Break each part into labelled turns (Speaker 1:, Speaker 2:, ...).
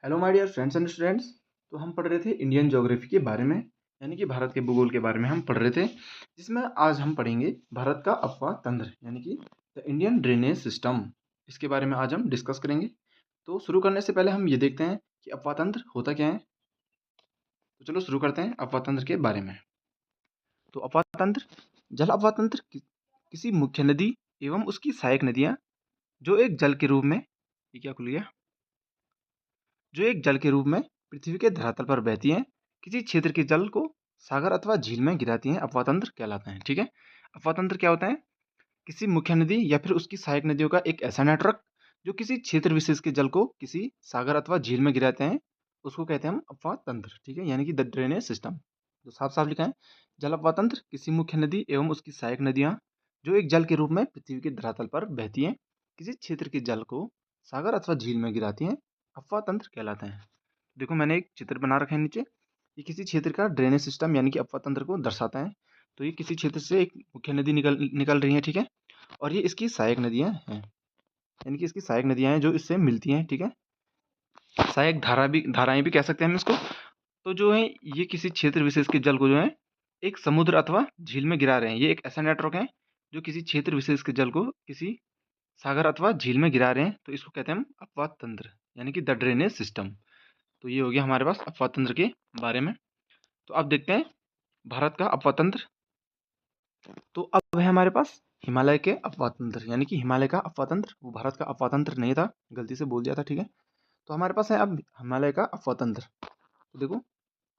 Speaker 1: Hello my dear friends and students. तो हम पढ़ रहे थे इंडियन ज्योग्राफी के बारे में, यानी कि भारत के भूगोल के बारे में हम पढ़ रहे थे, जिसमें आज हम पढ़ेंगे भारत का अपवाह तंत्र यानी कि द इंडियन ड्रेनेज सिस्टम। इसके बारे में आज हम डिस्कस करेंगे। तो शुरू करने से पहले हम ये देखते हैं कि अपवाह तंत्र होता क्या है। तो चलो शुरू करते हैं अपवाह तंत्र के बारे में। तो अपवाह तंत्र, जल अपवाह तंत्र किसी मुख्य नदी एवं उसकी सहायक नदियाँ जो एक जल के रूप में, ये क्या खुल गया, जो एक जल के रूप में पृथ्वी के धरातल पर बहती हैं, किसी क्षेत्र के जल को सागर अथवा झील में गिराती हैं, अपवाह तंत्र कहलाते हैं। ठीक है, अपवाह तंत्र क्या होता है? किसी मुख्य नदी या फिर उसकी सहायक नदियों का एक ऐसा नेटवर्क जो किसी क्षेत्र विशेष के जल को किसी सागर अथवा झील में गिराते हैं, उसको कहते हैं हम अपवाह तंत्र। ठीक है, यानी कि द ड्रेनेज सिस्टम। तो साफ साफ लिखा है, जल अपवाह तंत्र किसी मुख्य नदी एवं उसकी सहायक नदियाँ जो एक जल के रूप में पृथ्वी के धरातल पर बहती हैं, किसी क्षेत्र के जल को सागर अथवा झील में गिराती हैं, अपवाह तंत्र कहलाते हैं। देखो मैंने एक चित्र बना रखा है नीचे, ये किसी क्षेत्र का ड्रेनेज सिस्टम यानी कि अपवाह तंत्र को दर्शाता है। तो ये किसी क्षेत्र से एक मुख्य नदी निकल निकल रही है, ठीक है, और ये इसकी सहायक नदियाँ हैं, यानी कि इसकी सहायक नदियाँ हैं जो इससे मिलती हैं। ठीक है, सहायक धाराएं भी कह सकते हैं हम इसको। तो जो है ये किसी क्षेत्र विशेष के जल को जो है एक समुद्र अथवा झील में गिरा रहे हैं। ये एक ऐसा नेटवर्क है जो किसी क्षेत्र विशेष के जल को किसी सागर अथवा झील में गिरा रहे हैं, तो इसको कहते हैं हम अपवाह तंत्र यानी कि द ड्रेनेज सिस्टम। तो ये हो गया हमारे पास अपवाह तंत्र के बारे में। तो अब देखते हैं भारत का अपवाह तंत्र। तो अब है हमारे पास हिमालय के अपवाह तंत्र, यानी कि हिमालय का अपवाह तंत्र, वो भारत का अपवाह तंत्र नहीं था, गलती से बोल दिया था। ठीक है, तो हमारे पास है अब हिमालय का अपवाह तंत्र। तो देखो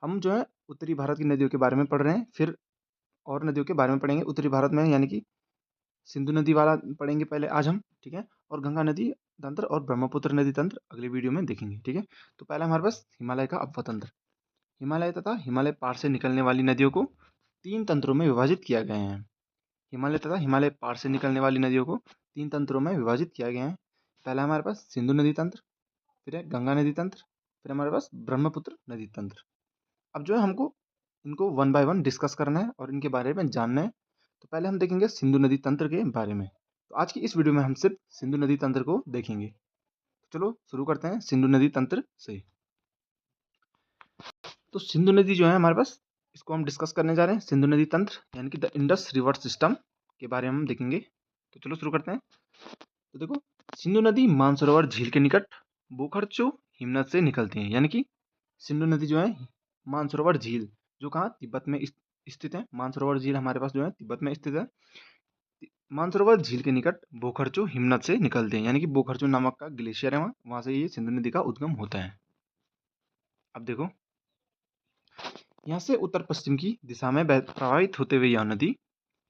Speaker 1: हम जो है उत्तरी भारत की नदियों के बारे में पढ़ रहे हैं, फिर और नदियों के बारे में पढ़ेंगे उत्तरी भारत में, यानी कि सिंधु नदी वाला पढ़ेंगे पहले आज हम। ठीक है, और गंगा नदी तंत्र और ब्रह्मपुत्र नदी तंत्र अगली वीडियो में देखेंगे। ठीक है, तो पहले हमारे पास हिमालय का अपवाह तंत्र। हिमालय तथा हिमालय पार से निकलने वाली नदियों को तीन तंत्रों में विभाजित किया गया है। हिमालय तथा हिमालय पार से निकलने वाली नदियों को तीन तंत्रों में विभाजित किया गया है। पहला हमारे पास सिंधु नदी तंत्र, फिर है गंगा नदी तंत्र, फिर हमारे पास ब्रह्मपुत्र नदी तंत्र। अब जो है हमको इनको वन बाय वन डिस्कस करना है और इनके बारे में जानना है। तो पहले हम देखेंगे सिंधु नदी तंत्र के बारे में। तो आज की इस वीडियो में हम सिर्फ सिंधु नदी तंत्र को देखेंगे। तो चलो शुरू करते हैं सिंधु नदी तंत्र से। तो सिंधु नदी जो है हमारे पास, इसको हम डिस्कस करने जा रहे हैं, सिंधु नदी तंत्र यानी कि द इंडस रिवर सिस्टम के बारे में हम देखेंगे। तो चलो शुरू करते हैं। तो देखो सिंधु नदी मानसरोवर झील के निकट बोखरचो हिमनद से निकलती है, यानी कि सिंधु नदी जो है मानसरोवर झील जो कहाँ तिब्बत में स्थित है, मानसरोवर झील हमारे पास जो है तिब्बत में स्थित है। मानसरोवर झील के निकट बोखरचो हिमनद से निकलते हैं, यानी कि बोखरचो नामक का ग्लेशियर है वहां से ये सिंधु नदी का उद्गम होता है। अब देखो यहाँ से उत्तर पश्चिम की दिशा में प्रवाहित होते हुए यह नदी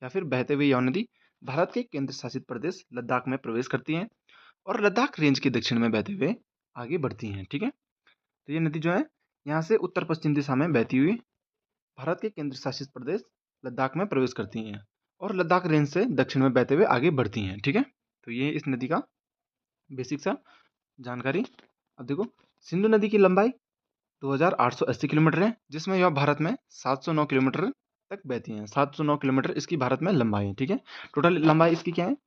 Speaker 1: या फिर बहते हुए यह नदी भारत के केंद्र शासित प्रदेश लद्दाख में प्रवेश करती हैं और लद्दाख रेंज के दक्षिण में बहते हुए आगे बढ़ती हैं। ठीक है, तो ये नदी जो है यहाँ से उत्तर पश्चिम दिशा में बहती हुई भारत के केंद्र शासित प्रदेश लद्दाख में प्रवेश करती हैं और लद्दाख रेंज से दक्षिण में बहते हुए आगे बढ़ती हैं। ठीक है, तो ये इस नदी का बेसिक सा जानकारी। अब देखो सिंधु नदी की लंबाई 2880 किलोमीटर है, जिसमें यह भारत में 709 किलोमीटर तक बहती हैं। 709 किलोमीटर इसकी भारत में लंबाई है। ठीक है, टोटल लंबाई इसकी क्या है,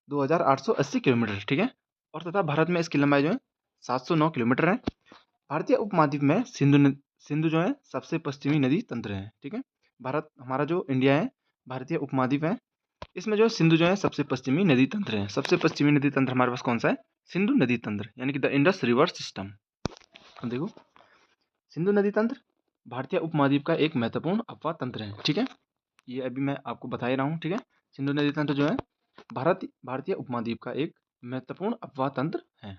Speaker 1: 2880 किलोमीटर। ठीक है, और तथा भारत में इसकी लंबाई जो है 709 किलोमीटर है। भारतीय उपमहाद्वीप में सिंधु जो है सबसे पश्चिमी नदी तंत्र है। ठीक है, भारत हमारा जो इंडिया है भारतीय उपमहाद्वीप है, इसमें जो है सिंधु जो है सबसे पश्चिमी नदी तंत्र है। सबसे पश्चिमी नदी तंत्र हमारे पास कौन सा है, सिंधु नदी तंत्र, यानी कि द इंडस रिवर सिस्टम। देखो सिंधु नदी तंत्र भारतीय उपमहाद्वीप का एक महत्वपूर्ण अपवाह तंत्र है। ठीक है, ये अभी मैं आपको बता ही रहा हूँ। ठीक है, सिंधु नदी तंत्र जो है भारतीय उपमहाद्वीप का एक महत्वपूर्ण अपवाह तंत्र है।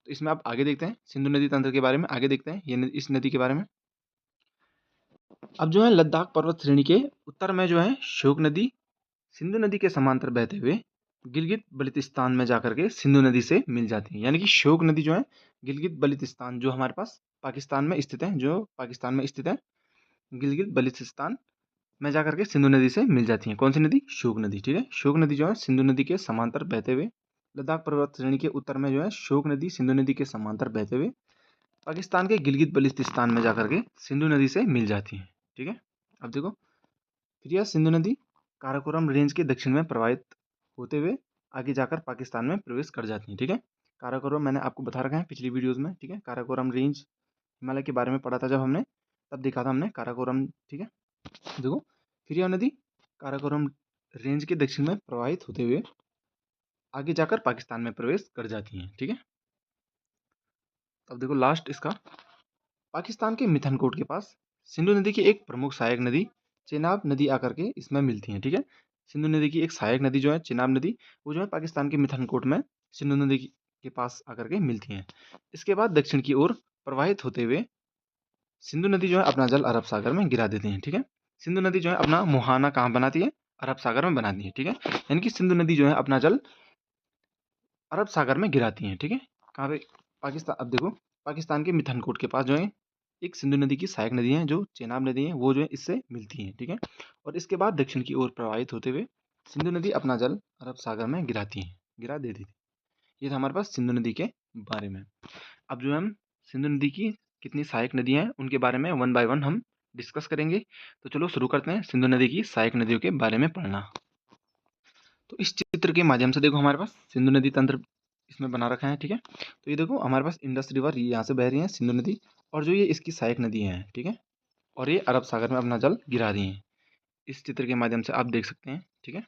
Speaker 1: तो इसमें आप आगे देखते हैं सिंधु नदी तंत्र के बारे में, आगे देखते हैं ये इस नदी के बारे में। अब जो है लद्दाख पर्वत श्रेणी के उत्तर में जो है श्योक नदी सिंधु नदी के समांतर बहते हुए गिलगित बल्तिस्तान में जाकर के सिंधु नदी से मिल जाती है, यानी कि श्योक नदी जो है गिलगित बल्तिस्तान जो हमारे पास पाकिस्तान में स्थित है, जो पाकिस्तान में स्थित है गिलगित बल्तिस्तान में जाकर के सिंधु नदी से मिल जाती है। कौन सी नदी, श्योक नदी। ठीक है, श्योक नदी जो है सिंधु नदी के समांतर बहते हुए लद्दाख पर्वत श्रेणी के उत्तर में जो है श्योक नदी सिंधु नदी के समांतर बहते हुए पाकिस्तान के गिलगित बल्तिस्तान में जाकर के सिंधु नदी से मिल जाती है। ठीक है, अब देखो फिर यह सिंधु नदी काराकोरम रेंज के दक्षिण में प्रवाहित होते हुए आगे जाकर पाकिस्तान में प्रवेश कर जाती है। ठीक है, काराकोरम मैंने आपको बता रखा है पिछली वीडियोज़ में, ठीक है। काराकोरम रेंज हिमालय के बारे में पढ़ा था जब हमने, तब देखा था हमने काराकोरम, ठीक है। देखो फिर यह नदी काराकोरम रेंज के दक्षिण में प्रवाहित होते हुए आगे जाकर पाकिस्तान में प्रवेश कर जाती हैं, ठीक है। अब देखो लास्ट इसका, पाकिस्तान के मिथनकोट के पास सिंधु नदी की एक प्रमुख सहायक नदी चेनाब नदी आकर के इसमें मिलती है, ठीक है। सिंधु नदी की एक सहायक नदी जो है चेनाब नदी, वो जो है पाकिस्तान के मिथनकोट में सिंधु नदी के पास आकर के मिलती हैं। इसके बाद दक्षिण की ओर प्रवाहित होते हुए सिंधु नदी जो है अपना जल अरब सागर में गिरा देती है, ठीक है। सिंधु नदी जो है अपना मुहाना कहाँ बनाती है? अरब सागर में बनाती है, ठीक है। यानी कि सिंधु नदी जो है अपना जल अरब सागर में गिराती हैं, ठीक है। कहाँ पे? पाकिस्तान। अब देखो पाकिस्तान के मिथनकोट के पास जो है एक सिंधु नदी की सहायक नदी है जो चेनाब नदी है, वो जो है इससे मिलती है, ठीक है। और इसके बाद दक्षिण की ओर प्रवाहित होते हुए सिंधु नदी अपना जल अरब सागर में गिराती है, गिरा देती थी। ये था हमारे पास सिंधु नदी के बारे में। अब जो है हम सिंधु नदी की कितनी सहायक नदियाँ हैं उनके बारे में वन बाय वन हम डिस्कस करेंगे। तो चलो शुरू करते हैं सिंधु नदी की सहायक नदियों के बारे में पढ़ना। तो इस चित्र के माध्यम से देखो हमारे पास सिंधु नदी तंत्र इसमें बना रखा है, ठीक है। तो ये देखो हमारे पास इंडस रिवर यहाँ से बह रही है सिंधु नदी, और जो ये इसकी सहायक नदी है, ठीक है। और ये अरब सागर में अपना जल गिरा रही हैं। इस चित्र के माध्यम से आप देख सकते हैं, ठीक है,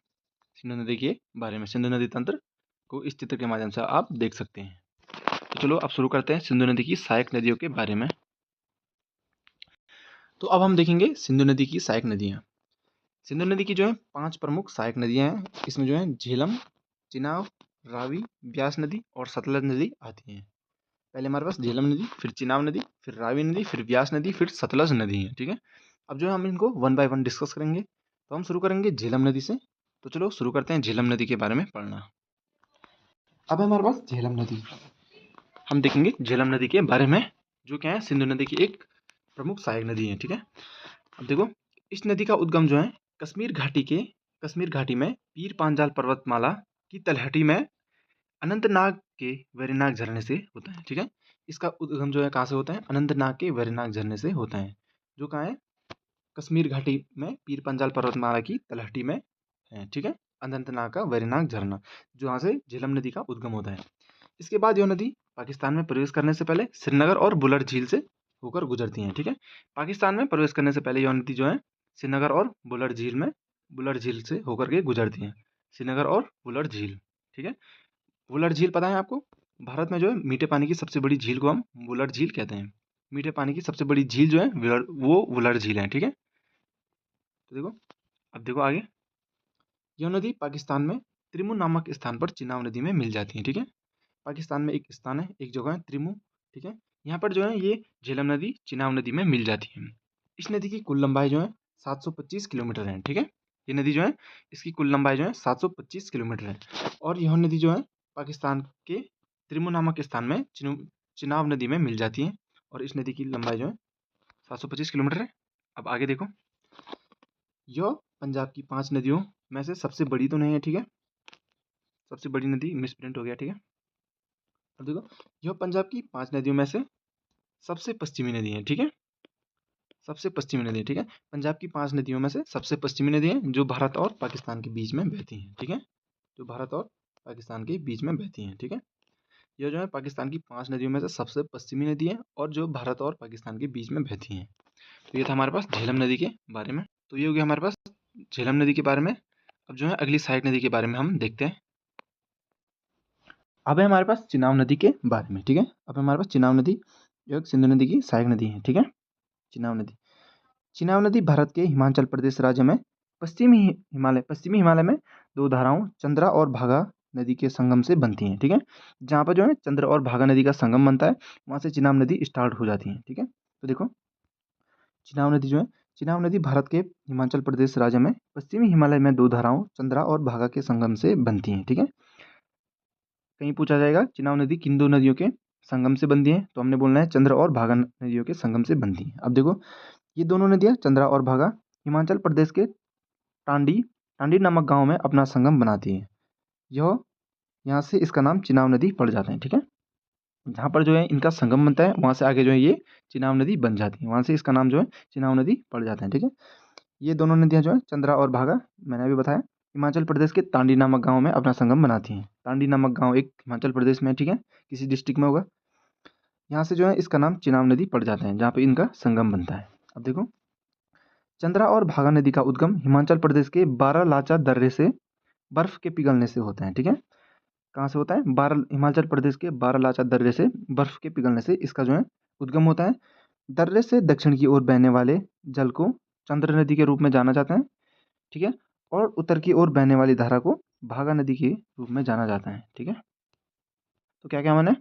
Speaker 1: सिंधु नदी के बारे में, सिंधु नदी तंत्र को इस चित्र के माध्यम से आप देख सकते हैं। तो चलो अब शुरू करते हैं सिंधु नदी की सहायक नदियों के बारे में। तो अब हम देखेंगे सिंधु नदी की सहायक नदियाँ। सिंधु नदी की जो है 5 प्रमुख सहायक नदियाँ हैं। इसमें जो है झेलम, चिनाब, रावी, ब्यास नदी और सतलज नदी आती हैं। पहले हमारे पास झेलम नदी, फिर चिनाब नदी, फिर रावी नदी, फिर ब्यास नदी, फिर सतलज नदी है, ठीक है। अब जो है हम इनको वन बाय वन डिस्कस करेंगे। तो हम शुरू करेंगे झेलम नदी से। तो चलो शुरू करते हैं झेलम नदी के बारे में पढ़ना। अब है हमारे पास झेलम नदी। हम देखेंगे झेलम नदी के बारे में, जो क्या है सिंधु नदी की एक प्रमुख सहायक नदी है, ठीक है। अब देखो इस नदी का उद्गम जो है कश्मीर घाटी में पीर पांजाल पर्वतमाला की तलहटी में अनंतनाग के वेरीनाग झरने से होता है, ठीक है। इसका उद्गम जो है कहाँ से होता है? अनंतनाग के वेरीनाग झरने से होता है, जो कहाँ है? कश्मीर घाटी में पीर पंजाल पर्वतमाला की तलहटी में है, ठीक है। अनंतनाग का वेरीनाग झरना, जो यहाँ से झेलम नदी का उद्गम होता है। इसके बाद यह नदी पाकिस्तान में प्रवेश करने से पहले श्रीनगर और बुलर झील से होकर गुजरती हैं, ठीक है। पाकिस्तान में प्रवेश करने से पहले यह नदी जो है श्रीनगर और बुलर झील से होकर के गुजरती हैं। श्रीनगर और बुलर झील, ठीक है। वुलर झील पता है आपको? भारत में जो है मीठे पानी की सबसे बड़ी झील को हम वुलर झील कहते हैं। मीठे पानी की सबसे बड़ी झील जो है वो वुलर झील है, ठीक है। तो देखो अब देखो आगे, यह नदी पाकिस्तान में त्रिमु नामक स्थान पर चिनाब नदी में मिल जाती है, ठीक है। पाकिस्तान में एक स्थान है, एक जगह है त्रिमु, ठीक है। यहाँ पर जो है ये झेलम नदी चिनाब नदी में मिल जाती है। इस नदी की कुल लंबाई जो है 725 किलोमीटर है, ठीक है। ये नदी जो है इसकी कुल लंबाई जो है 725 किलोमीटर है। और यह नदी जो है पाकिस्तान के त्रिमु नामक स्थान में चिनाब नदी में मिल जाती है। और इस नदी की लंबाई जो है 725 किलोमीटर है। अब आगे देखो, यह पंजाब की 5 नदियों में से सबसे बड़ी तो नहीं है, ठीक है। सबसे बड़ी नदी मिस प्रिंट हो गया, ठीक है। अब देखो यह पंजाब की 5 नदियों में से सबसे पश्चिमी नदी है, ठीक है। सबसे पश्चिमी नदी है, ठीक है। पंजाब की 5 नदियों में से सबसे पश्चिमी नदी है, जो भारत और पाकिस्तान के बीच में बहती हैं, ठीक है। जो भारत और पाकिस्तान के बीच में बहती हैं, ठीक है। यह जो है पाकिस्तान की 5 नदियों में से सबसे पश्चिमी नदी है और जो भारत और पाकिस्तान के बीच में बहती हैं। तो ये था हमारे पास झेलम नदी के बारे में। तो ये हो गया हमारे पास झेलम नदी के बारे में। अब जो है अगली सहायक नदी के बारे में हम देखते हैं। अब है हमारे पास चिनाब नदी के बारे में, ठीक है। अब हमारे पास चिनाब नदी जो सिंधु नदी की सहायक नदी है, ठीक है। चिनाब नदी भारत के हिमाचल प्रदेश राज्य में पश्चिमी हिमालय में 2 धाराओं चंद्रा और भागा नदी के संगम से बनती हैं, ठीक है। जहाँ पर जो है चंद्र और भागा नदी का संगम बनता है, वहाँ से चिनाब नदी स्टार्ट हो जाती है, ठीक है। तो देखो चिनाब नदी भारत के हिमाचल प्रदेश राज्य में पश्चिमी हिमालय में 2 धाराओं चंद्रा और भागा के संगम से बनती हैं, ठीक है। कहीं पूछा जाएगा चिनाब नदी किन 2 नदियों के संगम से बनती है, तो हमने बोलना है चंद्र और भागा नदियों के संगम से बनती है। अब देखो ये दोनों नदियाँ चंद्रा और भागा हिमाचल प्रदेश के टांडी नामक गांव में अपना संगम बनाती है। यह यहाँ से इसका नाम चिनाब नदी पड़ जाता है, ठीक है। जहाँ पर जो है इनका संगम बनता है, वहाँ से आगे जो है ये चिनाब नदी बन जाती है, वहाँ से इसका नाम जो है चिनाब नदी पड़ जाता है, ठीक है। ये दोनों नदियाँ जो है चंद्रा और भागा मैंने अभी बताया हिमाचल प्रदेश के टांडी नामक गाँव में अपना संगम बनाती हैं। तांडी नामक गांव एक हिमाचल प्रदेश में, ठीक है, किसी डिस्ट्रिक्ट में होगा। यहाँ से जो है इसका नाम चिनाब नदी पड़ जाता है, जहाँ पे इनका संगम बनता है। अब देखो, चंद्रा और भागा नदी का उद्गम हिमाचल प्रदेश के बारालाचा दर्रे से बर्फ के पिघलने से होता है, ठीक है। कहाँ से होता है? हिमाचल प्रदेश के बारालाचा दर्रे से बर्फ के पिघलने से इसका जो है उद्गम होता है। दर्रे से दक्षिण की ओर बहने वाले जल को चंद्र नदी के रूप में जाना जाता है, ठीक है, और उत्तर की ओर बहने वाली धारा को भागा नदी के रूप में जाना जाता है, ठीक है। तो क्या क्या माने?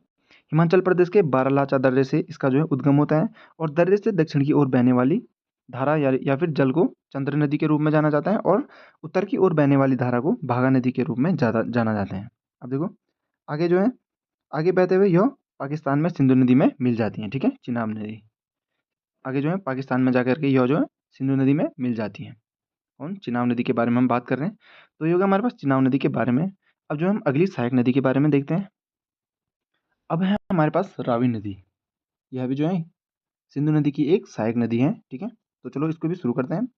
Speaker 1: हिमाचल प्रदेश के बारालाचा दर्रे से इसका जो है उद्गम होता है, और दर्रे से दक्षिण की ओर बहने वाली धारा या फिर जल को चंद्र नदी के रूप में जाना जाता है, और उत्तर की ओर बहने वाली धारा को भागा नदी के रूप में जाना जाता है। अब देखो, आगे जो है, आगे बहते हुए यह पाकिस्तान में सिंधु नदी में मिल जाती है, ठीक है, चिनाब नदी। आगे जो है पाकिस्तान में जाकर के यह जो है सिंधु नदी में मिल जाती है। कौन? चिनाब नदी के बारे में हम बात कर रहे हैं। तो ये होगा हमारे पास चिनाब नदी के बारे में। अब जो हम अगली सहायक नदी के बारे में देखते हैं। अब है हमारे पास रावी नदी। यह भी जो है सिंधु नदी की एक सहायक नदी है, ठीक है। तो चलो इसको भी शुरू करते हैं।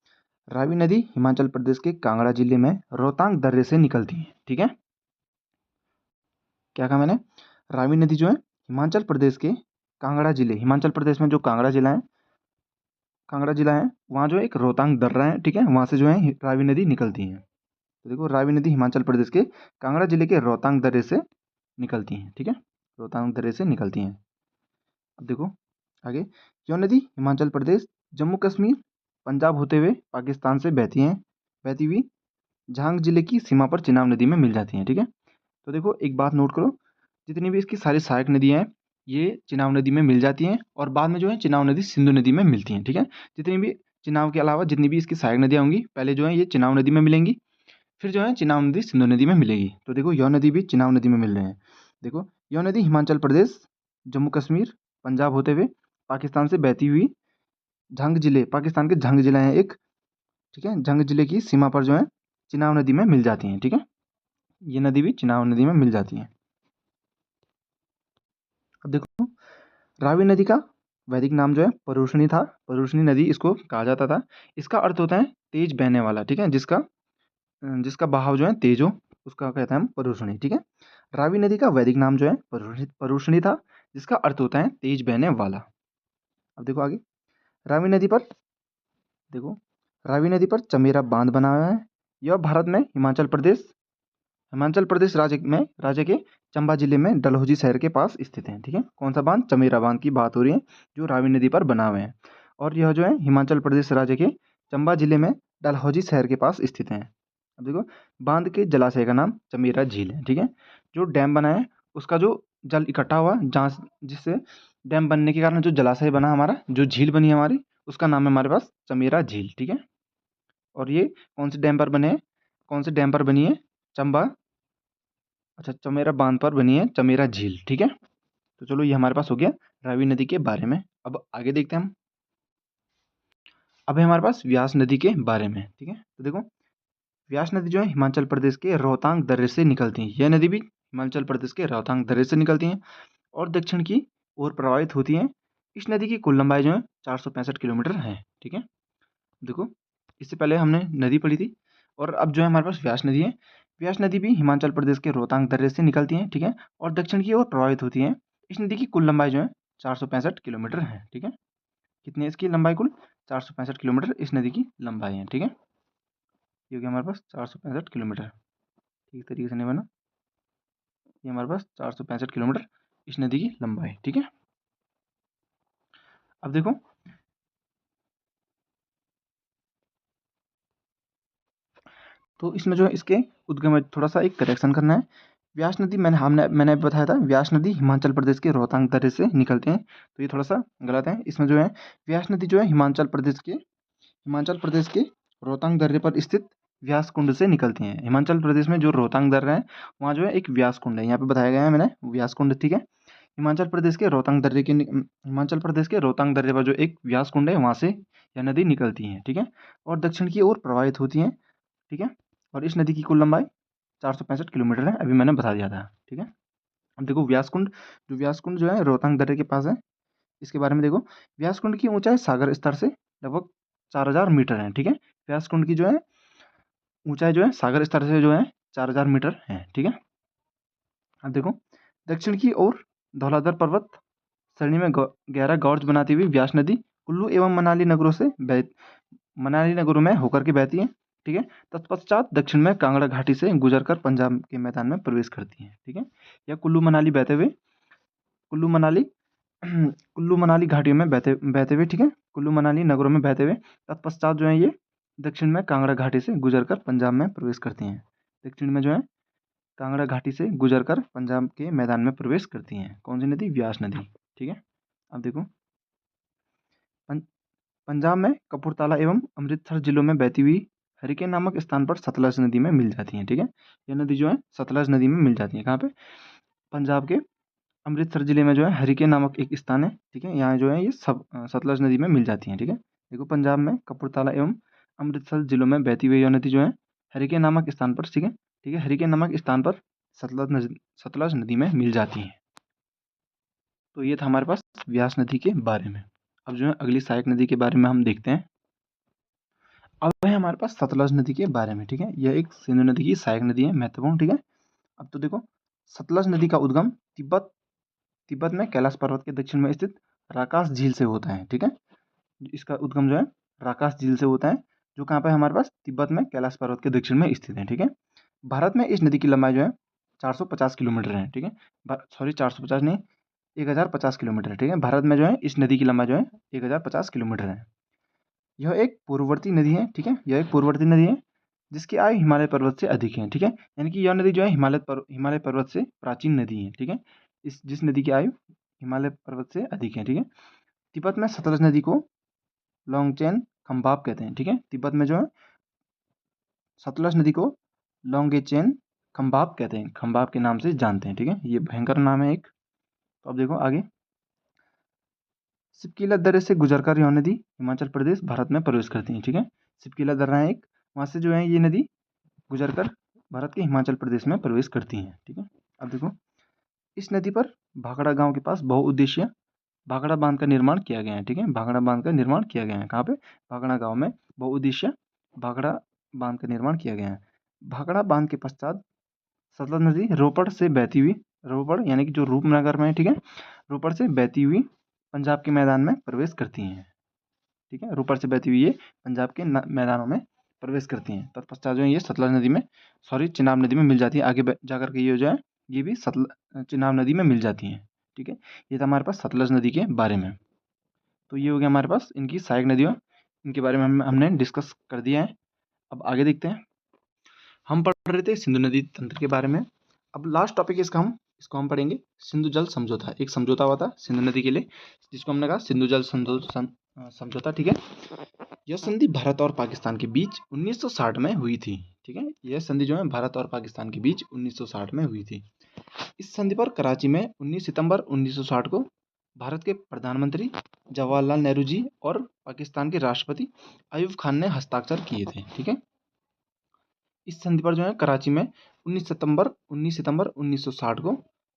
Speaker 1: रावी नदी हिमाचल प्रदेश के कांगड़ा जिले में रोहतांग दर्रे से निकलती है, ठीक है। क्या कहा मैंने? रावी नदी जो है हिमाचल प्रदेश के कांगड़ा जिले, हिमाचल प्रदेश में जो कांगड़ा जिला है, वहाँ जो है एक रोहतांग दर्रा है, ठीक है, वहाँ से जो है रावी नदी निकलती है। तो देखो, रावी नदी हिमाचल प्रदेश के कांगड़ा जिले के रोहतांग दर्रे से निकलती हैं, ठीक है, रोहतांग दर्रे से निकलती हैं। अब देखो आगे, यह नदी हिमाचल प्रदेश, जम्मू कश्मीर, पंजाब होते हुए पाकिस्तान से बहती हुई झांग जिले की सीमा पर चिनाब नदी में मिल जाती हैं, ठीक है। तो देखो, एक बात नोट करो, जितनी भी इसकी सारी सहायक नदियाँ हैं ये चिनाब नदी में मिल जाती हैं, और बाद में जो है चिनाब नदी सिंधु नदी में मिलती हैं, ठीक है। जितनी भी चिनाब के अलावा जितनी भी इसकी सहायक नदियाँ होंगी, पहले जो है ये चिनाब नदी में मिलेंगी, फिर जो है चिनाब नदी सिंधु नदी में मिलेगी। तो देखो, यह नदी भी चिनाब नदी में मिल रहे हैं। देखो, यह नदी हिमाचल प्रदेश, जम्मू कश्मीर, पंजाब होते हुए पाकिस्तान से बहती हुई झंग जिले, पाकिस्तान के झंग जिला है एक, ठीक है, झंग जिले की सीमा पर जो है चिनाब नदी में मिल जाती हैं, ठीक है। ये नदी भी चिनाब नदी में मिल जाती है। अब देखो, रावी नदी का वैदिक नाम जो है परुष्णी था, परुष्णी नदी इसको कहा जाता था। इसका अर्थ होता है तेज बहने वाला, ठीक है, जिसका बहाव जो है तेज हो, उसका कहते हैं हम परुष्णी, ठीक है। रावी नदी का वैदिक नाम जो है परुष्णी था, जिसका अर्थ होता है तेज बहने वाला। अब देखो आगे, रावी नदी पर देखो, रावी नदी पर चमेरा बांध बना हुआ है। यह भारत में हिमाचल प्रदेश राज्य के चंबा जिले में डलहौजी शहर के पास स्थित है, ठीक है। कौन सा बांध? चमेरा बांध की बात हो रही है, जो रावी नदी पर बना हुए हैं, और यह जो है हिमाचल प्रदेश राज्य के चंबा जिले में डलहौजी शहर के पास स्थित है। अब देखो, बांध के जलाशय का नाम चमेरा झील है, ठीक है। जो डैम बना है उसका जो जल इकट्ठा हुआ, जहाँ जिससे डैम बनने के कारण जो जलाशय बना हमारा, जो झील बनी हमारी, उसका नाम है हमारे पास चमेरा झील, ठीक है। और ये कौन से डैम पर बने हैं? कौन से डैम पर बनी है? चंबा, अच्छा, चमेरा बांध पर बनी है चमेरा झील, ठीक है। तो चलो, ये हमारे पास हो गया रावी नदी के बारे में। अब आगे देखते हैं हम। अब है हमारे पास व्यास नदी के बारे में, ठीक है। तो देखो, व्यास नदी जो है हिमाचल प्रदेश के रोहतांग दर्रे से निकलती है। यह नदी भी हिमाचल प्रदेश के रोहतांग दर्रे से निकलती हैं और दक्षिण की ओर प्रवाहित होती हैं। इस नदी की कुल लंबाई जो है 465 किलोमीटर है, ठीक है। देखो, इससे पहले हमने नदी पढ़ी थी, और अब जो है हमारे पास व्यास नदी है। व्यास नदी भी हिमाचल प्रदेश के रोहतांग दर्रे से निकलती है, ठीक है, और दक्षिण की ओर प्रवाहित होती है। इस नदी की कुल लंबाई जो है 465 किलोमीटर है, ठीक है। कितनी है इसकी लंबाई? कुल 465 किलोमीटर इस नदी की लंबाई है, ठीक है। ये हो गया हमारे पास 465 किलोमीटर, ठीक तरीके से नहीं बना। ये हमारे पास 465 किलोमीटर इस नदी की लंबाई, ठीक है। अब देखो, तो इसमें जो है इसके उद्गम में थोड़ा सा एक करेक्शन करना है। व्यास नदी मैंने बताया था, व्यास नदी हिमाचल प्रदेश के रोहतांग दर्रे से निकलते हैं, तो ये थोड़ा सा गलत है। इसमें जो है व्यास नदी जो है हिमाचल प्रदेश के रोहतांग दर्रे पर स्थित व्यास कुंड से निकलती हैं। हिमाचल प्रदेश में जो रोहतांग दर्रा है, वहाँ जो है एक व्यास कुंड है, यहाँ पे बताया गया है मैंने व्यास कुंड, ठीक है। हिमाचल प्रदेश के रोहतांग दर्रे पर जो एक व्यास कुंड है, वहाँ से यह नदी निकलती है, ठीक है, और दक्षिण की ओर प्रवाहित होती हैं, ठीक है। और इस नदी की कुल लंबाई 465 किलोमीटर है, अभी मैंने बता दिया था, ठीक है। अब देखो, व्यास कुंड जो है रोहतांग दर्रे के पास है, इसके बारे में देखो। व्यास कुंड की ऊंचाई सागर स्तर से लगभग 4000 मीटर है, ठीक है। व्यास कुंड की जो है ऊंचाई जो है सागर स्तर से जो है 4000 मीटर है, ठीक है। अब देखो, दक्षिण की ओर धौलाधर पर्वत श्रेणी में गहरा गॉर्ज बनाती हुई व्यास नदी कुल्लू एवं मनाली नगरों में होकर के बहती है। ठीक है, तत्पश्चात दक्षिण में कांगड़ा घाटी से गुजरकर पंजाब के मैदान में प्रवेश करती है। ठीक है, या कुल्लू मनाली बहते हुए कुल्लू मनाली कुल्लू मनाली घाटियों में बहते बहते हुए, ठीक है, कुल्लू मनाली नगरों में बहते हुए तत्पश्चात जो है ये दक्षिण में कांगड़ा घाटी से गुजरकर पंजाब में प्रवेश करती हैं। दक्षिण में जो है कांगड़ा घाटी से गुजरकर पंजाब के मैदान में प्रवेश करती हैं। कौन सी नदी? व्यास नदी। ठीक है, अब देखो, पंजाब में कपूरथला एवं अमृतसर जिलों में बहती हुई हरिकेन नामक स्थान पर सतलज नदी में मिल जाती हैं। ठीक है, यह नदी जो है सतलज नदी में मिल जाती है। कहाँ पे? पंजाब के अमृतसर जिले में जो है हरिकेन नामक एक स्थान है। ठीक है, यहाँ जो है ये सब सतलज नदी में मिल जाती हैं। ठीक है, देखो, पंजाब में कपूरथला एवं अमृतसर जिलों में बहती हुई यह नदी जो है हरिकेन नामक स्थान पर, ठीक है, हरिकेन नामक स्थान पर सतलज नदी में मिल जाती हैं। तो ये था हमारे पास व्यास नदी के बारे में। अब जो है अगली सहायक नदी के बारे में हम देखते हैं। अब है हमारे पास सतलज नदी के बारे में। ठीक है, यह एक सिंधु नदी की सहायक नदी है, महत्वपूर्ण। ठीक है, अब तो देखो, सतलज नदी का उद्गम तिब्बत में कैलाश पर्वत के दक्षिण में स्थित राकास झील से होता है। ठीक है, इसका उद्गम जो है राकास झील से होता है, जो कहाँ पे है? हमारे पास तिब्बत में कैलाश पर्वत के दक्षिण में स्थित है। ठीक है, भारत में इस नदी की लंबाई जो है 450 किलोमीटर है। ठीक है, सॉरी, 450 नहीं, 1050 किलोमीटर है। ठीक है, भारत में जो है इस नदी की लंबाई जो है 1050 किलोमीटर है। यह एक पूर्ववर्ती नदी है। ठीक है, यह एक पूर्ववर्ती नदी है जिसकी आयु हिमालय पर्वत से अधिक है। ठीक है, यानी कि यह नदी जो है हिमालय पर्वत से प्राचीन नदी है। ठीक है, जिस नदी की आयु हिमालय पर्वत से अधिक है। ठीक है, तिब्बत में सतलज नदी को लॉन्गचेन खंबाब कहते हैं। ठीक है, तिब्बत में जो है सतलज नदी को लॉन्गचेन खंबाब कहते हैं, खंबाब के नाम से जानते हैं। ठीक है, ये भयंकर नाम है एक। तो अब देखो आगे, सिपकीला दर्रे से गुजरकर यह नदी हिमाचल प्रदेश भारत में प्रवेश करती है। ठीक है, सिपकीला दर्रा है एक, वहाँ से जो है ये नदी गुजरकर भारत के हिमाचल प्रदेश में प्रवेश करती हैं। ठीक है, अब देखो, इस नदी पर भाखड़ा गांव के पास बहुउद्देशीय भाखड़ा बांध का निर्माण किया गया है। ठीक है, भाखड़ा बांध का निर्माण किया गया है। कहाँ पे? भाखड़ा गांव में बहुउद्देशीय भाखड़ा बांध का निर्माण किया गया है। भाखड़ा बांध के पश्चात सतलज नदी रोपड़ से बहती हुई, रोपड़ यानी कि जो रूपनगर में है, ठीक है, रोपड़ से बहती हुई पंजाब के मैदान में प्रवेश करती हैं। ठीक है, रोपड़ से बहती हुई ये पंजाब के मैदानों में प्रवेश करती हैं। तत्पश्चात जो है ये सतलज नदी में, सॉरी, चिनाब नदी में मिल जाती है। आगे जाकर के ये जो है ये भी चिनाब नदी में मिल जाती हैं। ठीक है, ये था हमारे पास सतलज नदी के बारे में। तो ये हो गया हमारे पास इनकी सहायक नदियों, इनके बारे में हमने डिस्कस कर दिया है। अब आगे देखते हैं। हम पढ़ रहे थे सिंधु नदी तंत्र के बारे में। अब लास्ट टॉपिक इसको हम पढ़ेंगे सिंधु जल समझौता। एक समझौता हुआ था सिंधु नदी के लिए, जिसको हमने कहा सिंधु जल समझौता। ठीक है, यह संधि भारत और पाकिस्तान के बीच 1960 में हुई थी। ठीक है, यह संधि जो है भारत और पाकिस्तान के बीच 1960 में हुई थी। इस संधि पर कराची में 19 सितंबर 1960 को भारत के प्रधानमंत्री जवाहरलाल नेहरू जी और पाकिस्तान के राष्ट्रपति अयूब खान ने हस्ताक्षर किए थे। ठीक है, इस संधि पर जो है कराची में 19 सितंबर 1960 को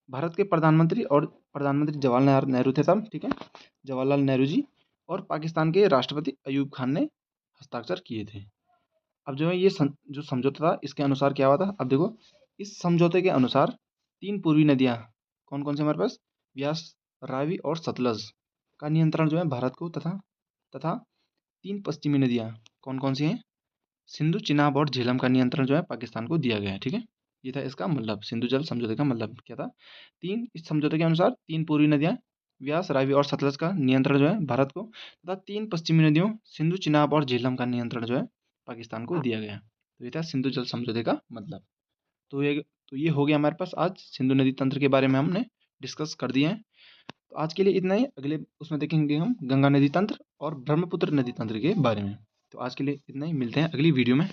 Speaker 1: भारत के प्रधानमंत्री जवाहरलाल नेहरू थे तब। ठीक है, जवाहरलाल नेहरू जी और पाकिस्तान के राष्ट्रपति अयूब खान ने हस्ताक्षर किए थे। अब जो है ये जो समझौता था इसके अनुसार क्या हुआ था? अब देखो, इस समझौते के अनुसार 3 पूर्वी नदियाँ कौन कौन सी हमारे पास? व्यास, रावी और सतलज का नियंत्रण जो है भारत को, तथा 3 पश्चिमी नदियाँ कौन कौन सी हैं? सिंधु, चिनाब और झेलम का नियंत्रण जो है पाकिस्तान को दिया गया है। ठीक है, ये था इसका मतलब, सिंधु जल समझौते का मतलब क्या था? इस समझौते के अनुसार 3 पूर्वी नदियाँ व्यास, रावी और सतलज का नियंत्रण जो है भारत को, तथा 3 पश्चिमी नदियों सिंधु, चिनाब और झेलम का नियंत्रण जो है पाकिस्तान को दिया गया। तो ये था सिंधु जल समझौते का मतलब। तो ये हो गया हमारे पास आज सिंधु नदी तंत्र के बारे में हमने डिस्कस कर दिए हैं। तो आज के लिए इतना ही। अगले उसमें देखेंगे हम गंगा नदी तंत्र और ब्रह्मपुत्र नदी तंत्र के बारे में। तो आज के लिए इतना ही, मिलते हैं अगली वीडियो में।